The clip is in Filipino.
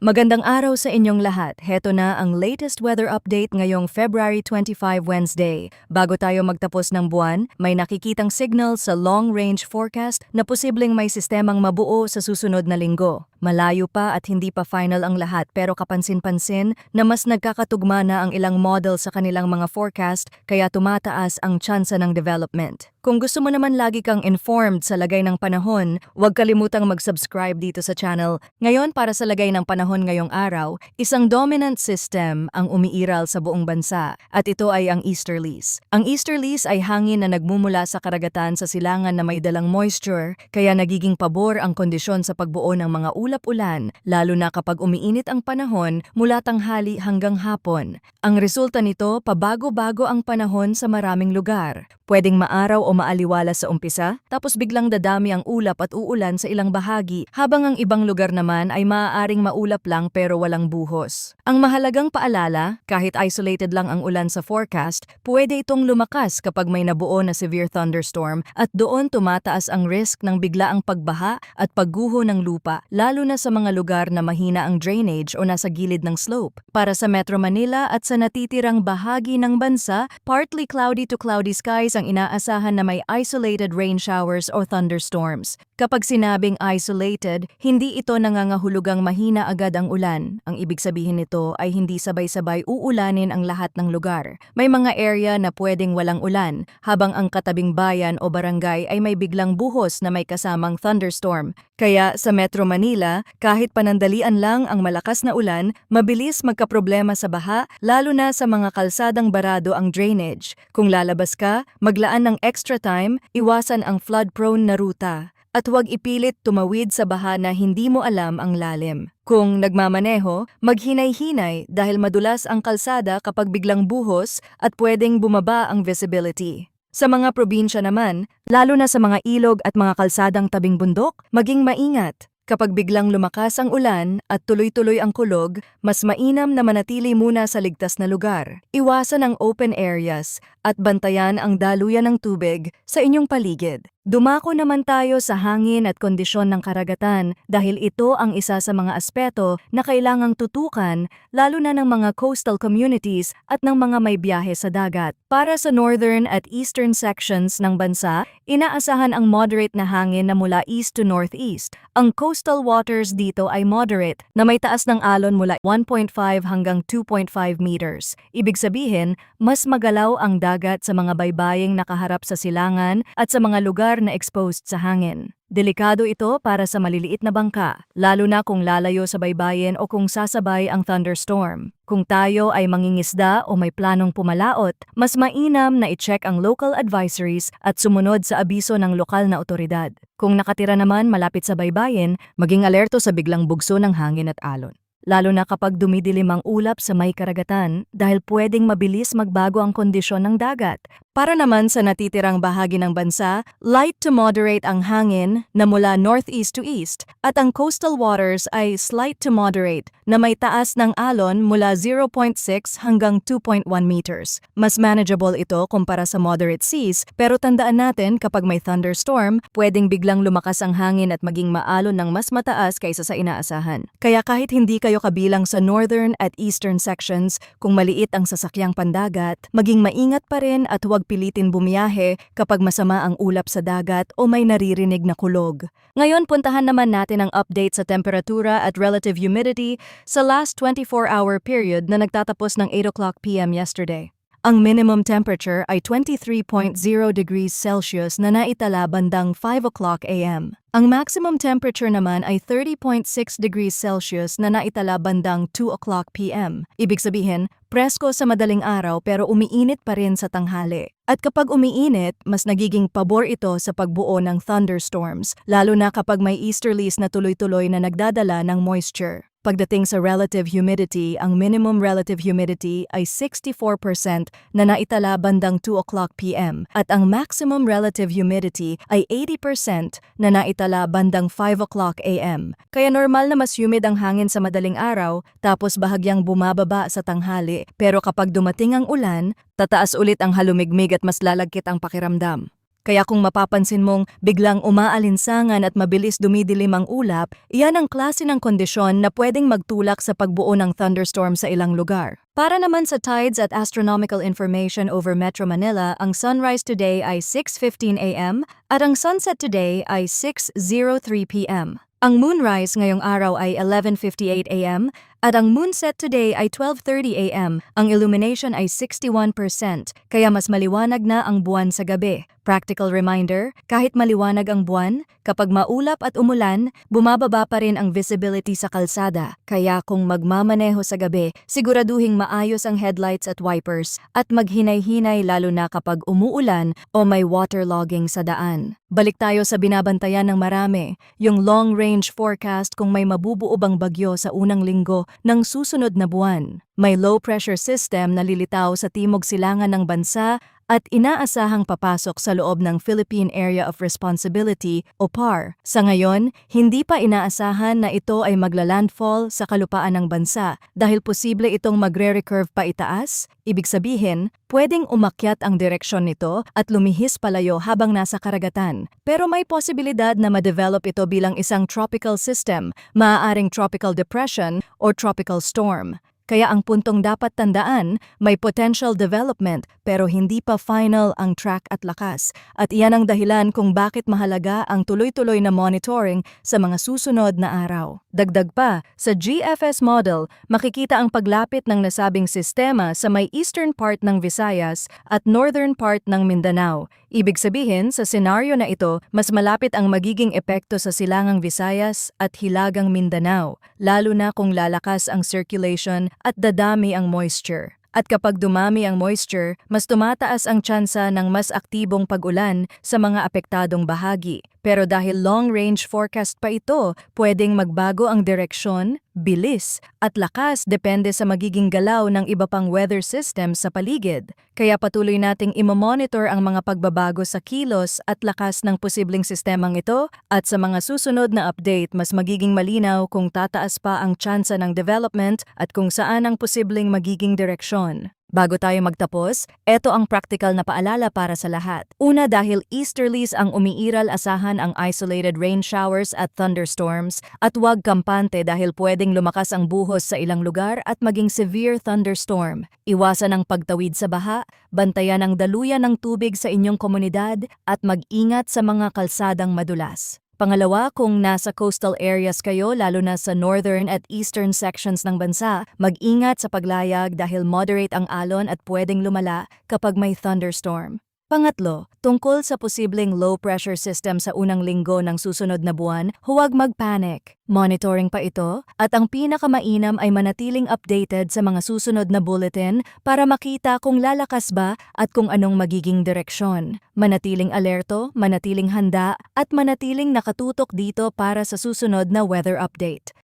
Magandang araw sa inyong lahat. Heto na ang latest weather update ngayong February 25 Wednesday. Bago tayo magtapos ng buwan, may nakikitang signal sa long-range forecast na posibleng may sistemang mabuo sa susunod na linggo. Malayo pa at hindi pa final ang lahat pero kapansin-pansin na mas nagkakatugma na ang ilang model sa kanilang mga forecast kaya tumataas ang tsansa ng development. Kung gusto mo naman lagi kang informed sa lagay ng panahon, huwag kalimutang mag-subscribe dito sa channel. Ngayon para sa lagay ng panahon ngayong araw, isang dominant system ang umiiral sa buong bansa at ito ay ang easterlies. Ang easterlies ay hangin na nagmumula sa karagatan sa silangan na may dalang moisture kaya nagiging pabor ang kondisyon sa pagbuo ng mga ulap-ulan lalo na kapag umiinit ang panahon mula tanghali hanggang hapon. Ang resulta nito, pabago-bago ang panahon sa maraming lugar. Pwedeng maaraw o maaliwala sa umpisa, tapos biglang dadami ang ulap at uulan sa ilang bahagi, habang ang ibang lugar naman ay maaaring maulap lang pero walang buhos. Ang mahalagang paalala, kahit isolated lang ang ulan sa forecast, pwede itong lumakas kapag may nabuo na severe thunderstorm at doon tumataas ang risk ng biglaang pagbaha at pagguho ng lupa, lalo na sa mga lugar na mahina ang drainage o nasa gilid ng slope. Para sa Metro Manila at sa natitirang bahagi ng bansa, partly cloudy to cloudy skies ang inaasahan na may isolated rain showers o thunderstorms. Kapag sinabing isolated, hindi ito nangangahulugang mahina agad ang ulan. Ang ibig sabihin nito ay hindi sabay-sabay uulanin ang lahat ng lugar. May mga area na pwedeng walang ulan, habang ang katabing bayan o barangay ay may biglang buhos na may kasamang thunderstorm. Kaya sa Metro Manila, kahit panandalian lang ang malakas na ulan, mabilis magkaproblema sa baha, lalo na sa mga kalsadang barado ang drainage. Kung lalabas ka, maglaan ng extra time, iwasan ang flood-prone na ruta. At huwag ipilit tumawid sa baha na hindi mo alam ang lalim. Kung nagmamaneho, maghinay-hinay dahil madulas ang kalsada kapag biglang buhos at pwedeng bumaba ang visibility. Sa mga probinsya naman, lalo na sa mga ilog at mga kalsadang tabing bundok, maging maingat. Kapag biglang lumakas ang ulan at tuloy-tuloy ang kulog, mas mainam na manatili muna sa ligtas na lugar. Iwasan ang open areas at bantayan ang daluyan ng tubig sa inyong paligid. Dumako naman tayo sa hangin at kondisyon ng karagatan dahil ito ang isa sa mga aspeto na kailangang tutukan lalo na ng mga coastal communities at ng mga may biyahe sa dagat. Para sa northern at eastern sections ng bansa, inaasahan ang moderate na hangin na mula east to northeast. Ang coastal waters dito ay moderate na may taas ng alon mula 1.5 hanggang 2.5 meters. Ibig sabihin, mas magalaw ang dagat sa mga baybaying nakaharap sa silangan at sa mga lugar na exposed sa hangin. Delikado ito para sa maliliit na bangka, lalo na kung lalayo sa baybayin o kung sasabay ang thunderstorm. Kung tayo ay mangingisda o may planong pumalaot, mas mainam na i-check ang local advisories at sumunod sa abiso ng lokal na otoridad. Kung nakatira naman malapit sa baybayin, maging alerto sa biglang bugso ng hangin at alon. Lalo na kapag dumidilim ang ulap sa may karagatan dahil pwedeng mabilis magbago ang kondisyon ng dagat. Para naman sa natitirang bahagi ng bansa, light to moderate ang hangin na mula northeast to east at ang coastal waters ay slight to moderate na may taas ng alon mula 0.6 hanggang 2.1 meters. Mas manageable ito kumpara sa moderate seas pero tandaan natin kapag may thunderstorm, pwedeng biglang lumakas ang hangin at maging maalon ng mas mataas kaysa sa inaasahan. Kaya kahit hindi kayo kabilang sa northern at eastern sections, kung maliit ang sasakyang pandagat, maging maingat pa rin at huwag pilitin bumiyahe kapag masama ang ulap sa dagat o may naririnig na kulog. Ngayon puntahan naman natin ang update sa temperatura at relative humidity sa last 24-hour period na nagtatapos ng 8 o'clock p.m. yesterday. Ang minimum temperature ay 23.0 degrees Celsius na naitala bandang 5 o'clock a.m. Ang maximum temperature naman ay 30.6 degrees Celsius na naitala bandang 2 o'clock p.m. Ibig sabihin, presko sa madaling araw pero umiinit pa rin sa tanghali. At kapag umiinit, mas nagiging pabor ito sa pagbuo ng thunderstorms, lalo na kapag may easterlies na tuloy-tuloy na nagdadala ng moisture. Pagdating sa relative humidity, ang minimum relative humidity ay 64% na naitala bandang 2 o'clock p.m. at ang maximum relative humidity ay 80% na naitala bandang 5 o'clock a.m. Kaya normal na mas humid ang hangin sa madaling araw tapos bahagyang bumababa sa tanghali pero kapag dumating ang ulan, tataas ulit ang halumigmig at mas lalagkit ang pakiramdam. Kaya kung mapapansin mong biglang umaalinsangan at mabilis dumidilim ang ulap, iyan ang klase ng kondisyon na pwedeng magtulak sa pagbuo ng thunderstorm sa ilang lugar. Para naman sa tides at astronomical information over Metro Manila, ang sunrise today ay 6:15 a.m. at ang sunset today ay 6:03 p.m. Ang moonrise ngayong araw ay 11:58 a.m. at ang moonset today ay 12:30 a.m. Ang illumination ay 61%, kaya mas maliwanag na ang buwan sa gabi. Practical reminder, kahit maliwanag ang buwan, kapag maulap at umulan, bumababa pa rin ang visibility sa kalsada. Kaya kung magmamaneho sa gabi, siguraduhing maayos ang headlights at wipers at maghinay-hinay lalo na kapag umuulan o may waterlogging sa daan. Balik tayo sa binabantayan ng marami, yung long-range forecast kung may mabubuo bang bagyo sa unang linggo ng susunod na buwan. May low-pressure system na lilitaw sa timog silangan ng bansa at inaasahang papasok sa loob ng Philippine Area of Responsibility o PAR. Sa ngayon, hindi pa inaasahan na ito ay maglalandfall sa kalupaan ng bansa dahil posible itong magre-recurve pa itaas. Ibig sabihin, pwedeng umakyat ang direksyon nito at lumihis palayo habang nasa karagatan. Pero may posibilidad na ma-develop ito bilang isang tropical system, maaaring tropical depression o tropical storm. Kaya ang puntong dapat tandaan, may potential development pero hindi pa final ang track at lakas. At iyan ang dahilan kung bakit mahalaga ang tuloy-tuloy na monitoring sa mga susunod na araw. Dagdag pa, sa GFS model, makikita ang paglapit ng nasabing sistema sa may eastern part ng Visayas at northern part ng Mindanao. Ibig sabihin, sa senaryo na ito, mas malapit ang magiging epekto sa silangang Visayas at hilagang Mindanao, lalo na kung lalakas ang circulation at dadami ang moisture. At kapag dumami ang moisture, mas tumataas ang tsansa ng mas aktibong pag-ulan sa mga apektadong bahagi. Pero dahil long-range forecast pa ito, pwedeng magbago ang direksyon, bilis, at lakas depende sa magiging galaw ng iba pang weather system sa paligid. Kaya patuloy nating imomonitor ang mga pagbabago sa kilos at lakas ng posibleng sistemang ito at sa mga susunod na update mas magiging malinaw kung tataas pa ang tsansa ng development at kung saan ang posibleng magiging direksyon. Bago tayo magtapos, eto ang practical na paalala para sa lahat. Una, dahil easterlies ang umiiral, asahan ang isolated rain showers at thunderstorms at huwag kampante dahil pwedeng lumakas ang buhos sa ilang lugar at maging severe thunderstorm. Iwasan ang pagtawid sa baha, bantayan ang daluyan ng tubig sa inyong komunidad at mag-ingat sa mga kalsadang madulas. Pangalawa, kung nasa coastal areas kayo lalo na sa northern at eastern sections ng bansa, mag-ingat sa paglayag dahil moderate ang alon at pwedeng lumala kapag may thunderstorm. Pangatlo, tungkol sa posibleng low-pressure system sa unang linggo ng susunod na buwan, huwag mag-panic. Monitoring pa ito at ang pinakamainam ay manatiling updated sa mga susunod na bulletin para makita kung lalakas ba at kung anong magiging direksyon. Manatiling alerto, manatiling handa at manatiling nakatutok dito para sa susunod na weather update.